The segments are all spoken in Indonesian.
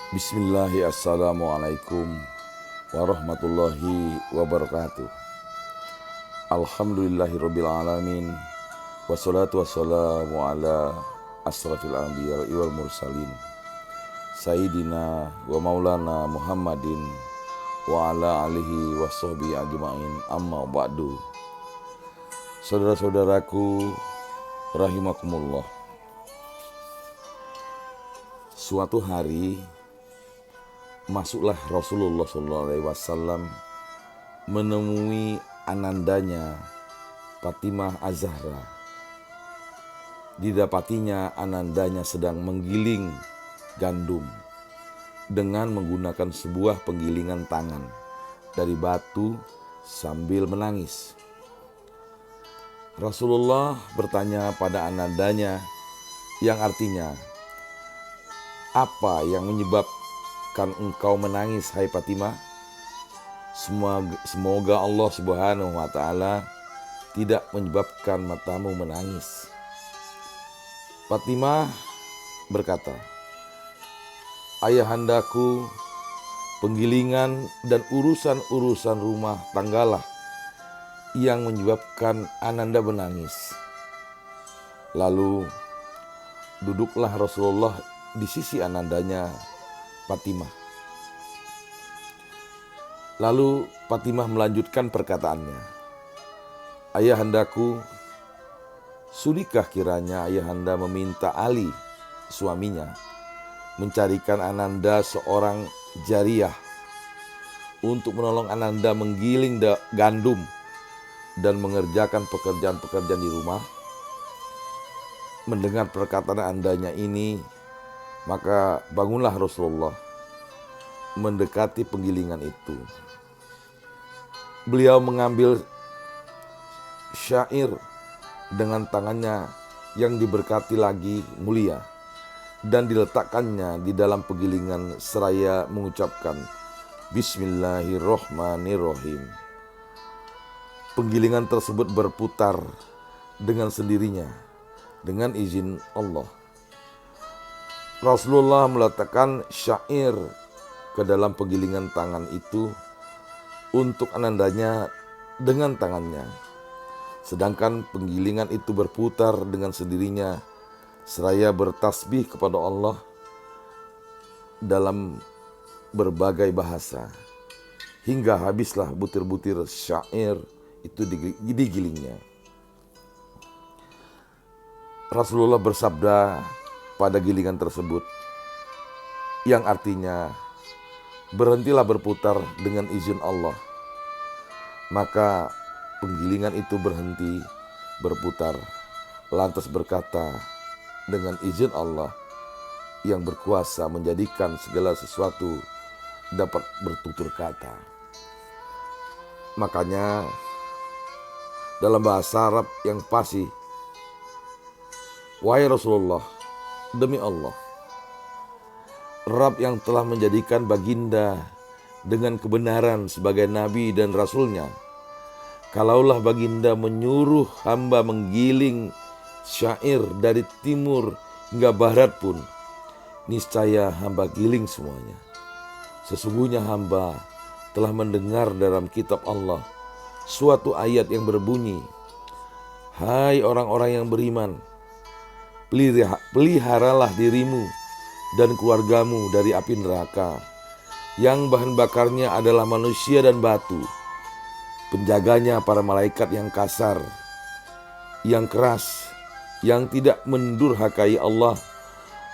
Bismillahirrahmanirrahim. Assalamualaikum warahmatullahi wabarakatuh. Alhamdulillahirabbil alamin. Wassalatu wassalamu ala asrafil anbiya wal mursalin. Sayyidina wa maulana Muhammadin wa ala alihi washabihi ajmain. Amma ba'du. Saudara-saudaraku rahimakumullah. Suatu hari masuklah Rasulullah SAW menemui anandanya Fatimah Az-Zahra. Didapatinya anandanya sedang menggiling gandum dengan menggunakan sebuah penggilingan tangan dari batu sambil menangis. Rasulullah bertanya pada anandanya yang artinya, "Apa yang menyebabkan engkau menangis, hai Fatimah? Semoga Allah Subhanahu wa Ta'ala tidak menyebabkan matamu menangis." Fatimah berkata, "Ayahandaku, penggilingan dan urusan-urusan rumah tanggalah yang menyebabkan Ananda menangis." Lalu duduklah Rasulullah di sisi anandanya Fatimah. Lalu Fatimah melanjutkan perkataannya, "Ayahandaku, sudikah kiranya ayahanda meminta Ali, suaminya, mencarikan Ananda seorang jariyah untuk menolong Ananda menggiling gandum dan mengerjakan pekerjaan-pekerjaan di rumah?" Mendengar perkataan andanya ini, maka bangunlah Rasulullah mendekati penggilingan itu. Beliau mengambil syair dengan tangannya yang diberkati lagi mulia dan diletakkannya di dalam penggilingan seraya mengucapkan Bismillahirrahmanirrahim. Penggilingan tersebut berputar dengan sendirinya dengan izin Allah. Rasulullah meletakkan syair ke dalam penggilingan tangan itu untuk anandanya dengan tangannya. Sedangkan penggilingan itu berputar dengan sendirinya seraya bertasbih kepada Allah dalam berbagai bahasa. Hingga habislah butir-butir syair itu digilingnya. Rasulullah bersabda pada gilingan tersebut yang artinya, "Berhentilah berputar dengan izin Allah." Maka penggilingan itu berhenti berputar, lantas berkata dengan izin Allah yang berkuasa menjadikan segala sesuatu dapat bertutur kata. Makanya dalam bahasa Arab yang fasih, "Wahai Rasulullah, demi Allah, Rabb yang telah menjadikan baginda dengan kebenaran sebagai nabi dan rasulnya, kalaulah baginda menyuruh hamba menggiling syair dari timur hingga barat pun, niscaya hamba giling semuanya. Sesungguhnya hamba telah mendengar dalam kitab Allah suatu ayat yang berbunyi, Hai orang-orang yang beriman, peliharalah dirimu dan keluargamu dari api neraka, yang bahan bakarnya adalah manusia dan batu. Penjaganya para malaikat yang kasar, yang keras, yang tidak mendurhakai Allah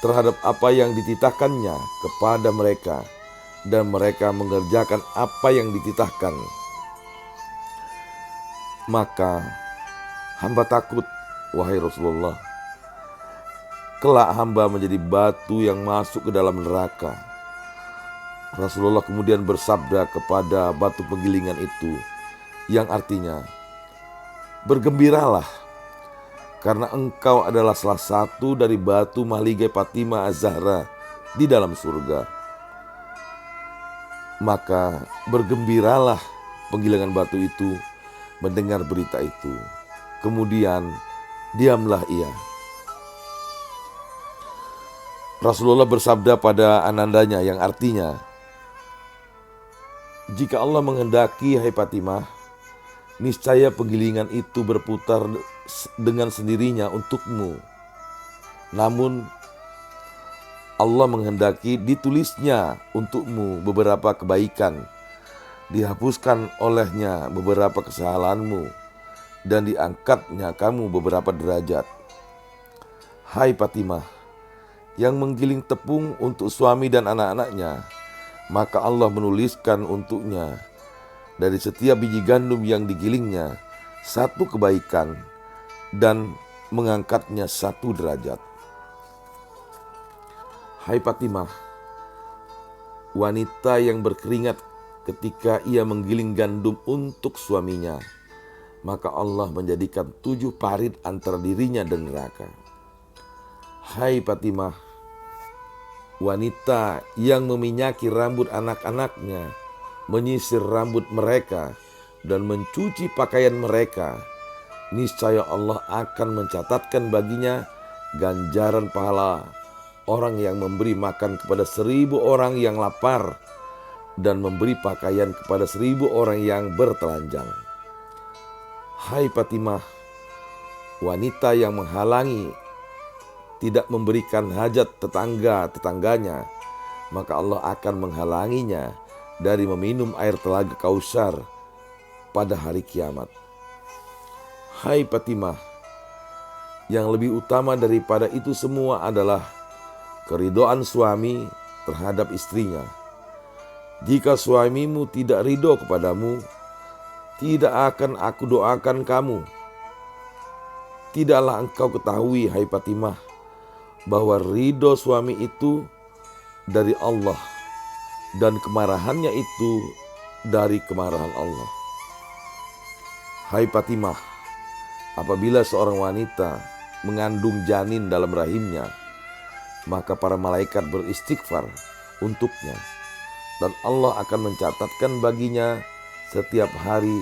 terhadap apa yang dititahkannya kepada mereka, dan mereka mengerjakan apa yang dititahkan. Maka hamba takut, wahai Rasulullah, kelak hamba menjadi batu yang masuk ke dalam neraka." Rasulullah kemudian bersabda kepada batu penggilingan itu yang artinya, "Bergembiralah, karena engkau adalah salah satu dari batu mahligai Fatimah Az-Zahra di dalam surga." Maka bergembiralah penggilingan batu itu mendengar berita itu. Kemudian diamlah ia. Rasulullah bersabda pada anandanya yang artinya, jika Allah menghendaki, hai Fatimah, niscaya penggilingan itu berputar dengan sendirinya untukmu. Namun Allah menghendaki ditulisnya untukmu beberapa kebaikan, dihapuskan olehnya beberapa kesalahanmu, dan diangkatnya kamu beberapa derajat. Hai Fatimah, yang menggiling tepung untuk suami dan anak-anaknya, maka Allah menuliskan untuknya dari setiap biji gandum yang digilingnya satu kebaikan dan mengangkatnya satu derajat. Hai Fatimah, wanita yang berkeringat ketika ia menggiling gandum untuk suaminya, maka Allah menjadikan 7 parit antara dirinya dan neraka. Hai Fatimah, wanita yang meminyaki rambut anak-anaknya, menyisir rambut mereka, dan mencuci pakaian mereka, niscaya Allah akan mencatatkan baginya ganjaran pahala orang yang memberi makan kepada 1000 orang yang lapar dan memberi pakaian kepada 1000 orang yang bertelanjang. Hai Fatimah, wanita yang menghalangi tidak memberikan hajat tetangga-tetangganya, maka Allah akan menghalanginya dari meminum air telaga Kausar pada hari kiamat. Hai Fatimah, yang lebih utama daripada itu semua adalah keridhaan suami terhadap istrinya. Jika suamimu tidak ridho kepadamu, tidak akan aku doakan kamu. Tidaklah engkau ketahui, hai Fatimah, bahwa ridho suami itu dari Allah dan kemarahannya itu dari kemarahan Allah. Hai Fatimah, apabila seorang wanita mengandung janin dalam rahimnya, maka para malaikat beristighfar untuknya, dan Allah akan mencatatkan baginya setiap hari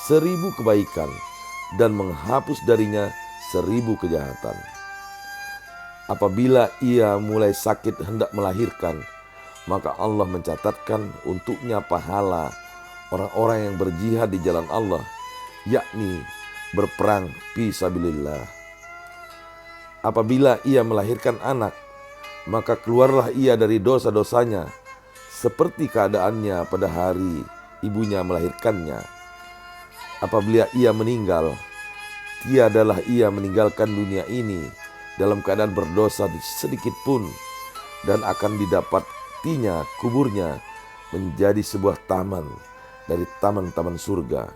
1000 kebaikan dan menghapus darinya 1000 kejahatan. Apabila ia mulai sakit hendak melahirkan, maka Allah mencatatkan untuknya pahala orang-orang yang berjihad di jalan Allah, yakni berperang fi sabilillah. Apabila ia melahirkan anak, maka keluarlah ia dari dosa-dosanya seperti keadaannya pada hari ibunya melahirkannya. Apabila ia meninggal, tiadalah ia meninggalkan dunia ini dalam keadaan berdosa sedikit pun, dan akan didapatinya kuburnya menjadi sebuah taman dari taman-taman surga.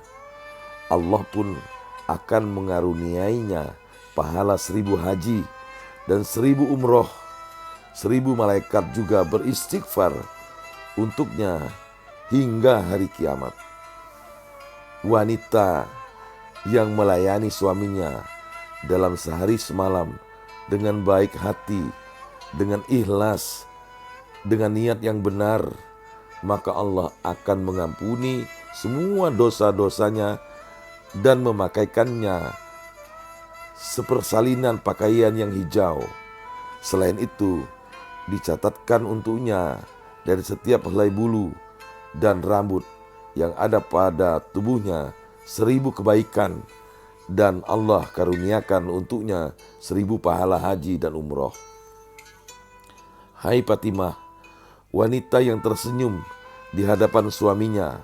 Allah pun akan mengaruniainya pahala 1000 haji dan 1000 umroh. 1000 malaikat juga beristighfar untuknya hingga hari kiamat. Wanita yang melayani suaminya dalam sehari semalam dengan baik hati, dengan ikhlas, dengan niat yang benar, maka Allah akan mengampuni semua dosa-dosanya dan memakaikannya sepersalinan pakaian yang hijau. Selain itu, dicatatkan untuknya dari setiap helai bulu dan rambut yang ada pada tubuhnya 1000 kebaikan, dan Allah karuniakan untuknya 1000 pahala haji dan umroh. Hai Fatimah, wanita yang tersenyum di hadapan suaminya,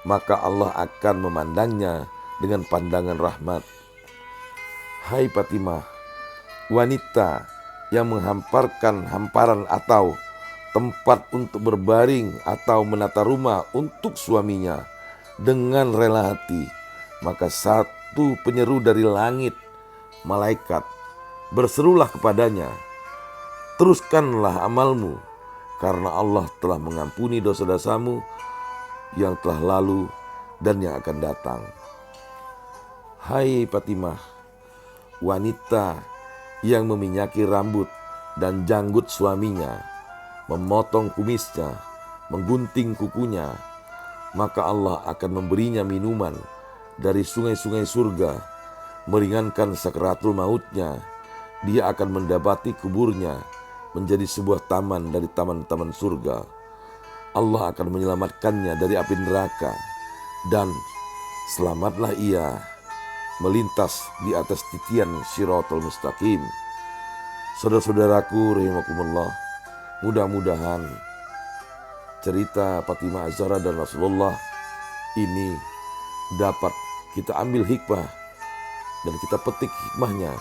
maka Allah akan memandangnya dengan pandangan rahmat. Hai Fatimah, wanita yang menghamparkan hamparan atau tempat untuk berbaring atau menata rumah untuk suaminya dengan rela hati, maka satu penyeru dari langit, malaikat, berserulah kepadanya, teruskanlah amalmu, karena Allah telah mengampuni dosa-dosamu yang telah lalu dan yang akan datang. Hai Fatimah, wanita yang meminyaki rambut dan janggut suaminya, memotong kumisnya, menggunting kukunya, maka Allah akan memberinya minuman dari sungai-sungai surga, meringankan sakaratul mautnya. Dia akan mendapati kuburnya menjadi sebuah taman dari taman-taman surga. Allah akan menyelamatkannya dari api neraka, dan selamatlah ia melintas di atas titian Shiratal Mustaqim. Saudara-saudaraku rahimakumullah, mudah-mudahan cerita Fatimah Az-Zahra dan Rasulullah ini dapat kita ambil hikmah dan kita petik hikmahnya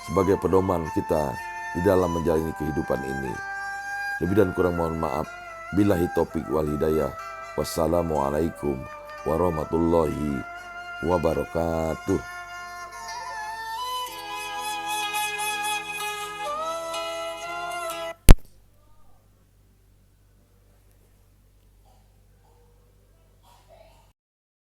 sebagai pedoman kita di dalam menjalani kehidupan ini. Lebih dan kurang mohon maaf. Billahi taufik wal hidayah. Wassalamualaikum warahmatullahi wabarakatuh.